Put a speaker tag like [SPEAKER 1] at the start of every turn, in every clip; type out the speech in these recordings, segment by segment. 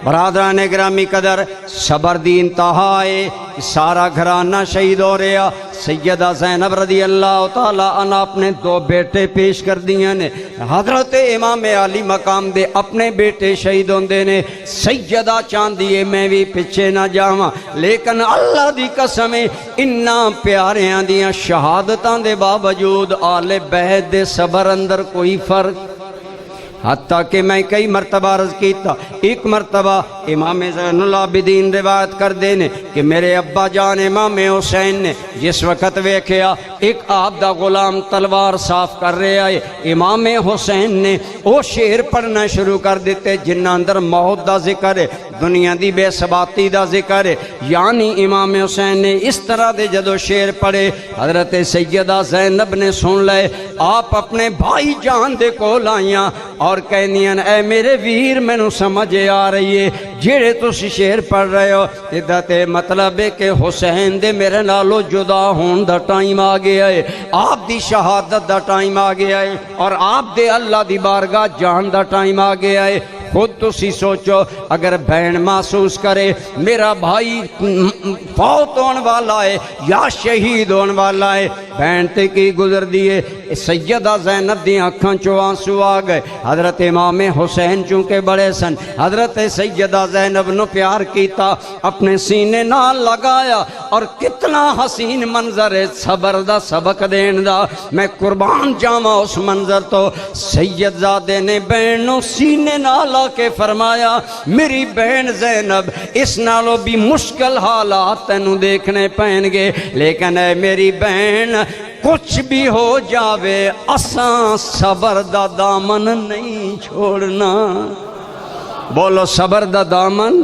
[SPEAKER 1] برادران گرامی قدر صبر دی انتہا ہے، سارا گھرانہ شہید ہو رہا۔ سیدہ زینب رضی اللہ تعالیٰ عنہ اپنے 2 بیٹے پیش کر دیے نے، حضرت امام علی مقام دے اپنے بیٹے شہید ہوندے نے۔ سیدہ چاندیے میں بھی پچھے نہ جاواں، لیکن اللہ دی قسم انہاں پیاریاں دیاں شہادتاں دے باوجود آل بیت دے صبر اندر کوئی فرق، حتیٰ کہ میں کئی مرتبہ عرض کیتا، ایک مرتبہ امام زین العابدین روایت کر دینے کہ میرے ابا جان امام حسین نے جس وقت ویکھیا ایک آپ دا غلام تلوار صاف کر رہے آئے، امام حسین نے وہ شعر پڑھنا شروع کر دیتے جنہ اندر موت دا ذکر ہے، دنیا دی بے ثباتی دا ذکر ہے۔ یعنی امام حسین نے اس طرح دے جدو شعر پڑھے، حضرت سیدہ زینب نے سن لے، آپ اپنے بھائی جان دے کو لائیاں اور کہنیاں اے میرے ویر میں نو سمجھ آ رہی ہے جیڑے تسی شعر پڑھ رہے ہو، ادھا مطلب ہے کہ حسین دے میرے نالو جدا ہون دا ٹائم آ گیا ہے، آپ دی شہادت دا ٹائم آ گیا ہے، اور آپ دے اللہ دی بارگاہ جان دا ٹائم آ گیا ہے۔ خود تسی سوچو اگر بہن محسوس کرے میرا بھائی فوت ہون والا ہے یا شہید ہون والا ہے، بہن تے کی گزر دیئے۔ سیدہ زینب دی آنکھاں چو آنسو آ گئے، حضرت امام حسین چونکہ بڑے سن، حضرت سیدہ زینب نو پیار کیتا، اپنے سینے نال لگایا، اور کتنا حسین منظر ہے صبر دا سبق دین دا۔ میں قربان جاواں اس منظر تو، سید زادے نے بہن نو سینے نال کے فرمایا میری بہن زینب اس نالو بھی مشکل حالات تینوں دیکھنے پائیں گے، لیکن اے میری بہن کچھ بھی ہو جاوے اساں صبر دا دامن نہیں چھوڑنا۔ بولو صبر دا دامن۔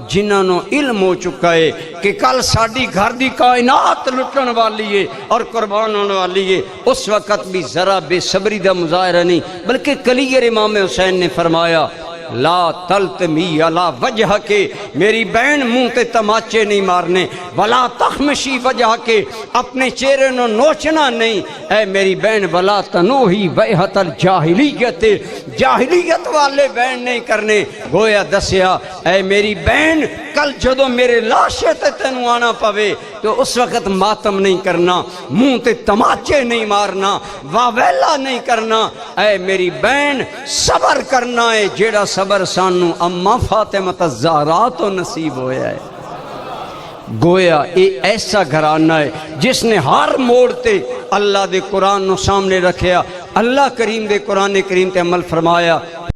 [SPEAKER 1] جنہاں نو علم ہو چکا ہے کہ کل ساڑی گھر دی کائنات لٹن والی ہے اور قربان ہونے والی ہے، اس وقت بھی ذرا بے صبری دا مظاہرہ نہیں، بلکہ کلیر امام حسین نے فرمایا لا تلتمی علی وجہ کے، میری بہن منہ تے تماچے نہیں مارنے، ولا تخمشی وجہ کے، اپنے چہرے نو نوچنا نہیں، اے میری بہن ولا تنوہی ویحت الجاہلیت، جاہلیت والے بہن نہیں کرنے۔ گویا دسیا اے میری بہن کل جدو میرے لاشے تے تینوں آنا پوے تو اس وقت ماتم نہیں کرنا، منہ تے تماچے نہیں مارنا، واویلا نہیں کرنا، اے میری بہن صبر کرنا ہے جیڑا صبر سانو اماں فاطمہ الزہرا تو نصیب ہویا ہے۔ گویا یہ ایسا گھرانہ ہے جس نے ہر موڑ تے اللہ دے قرآن نو سامنے رکھیا، اللہ کریم دے قرآن کریم تے عمل فرمایا۔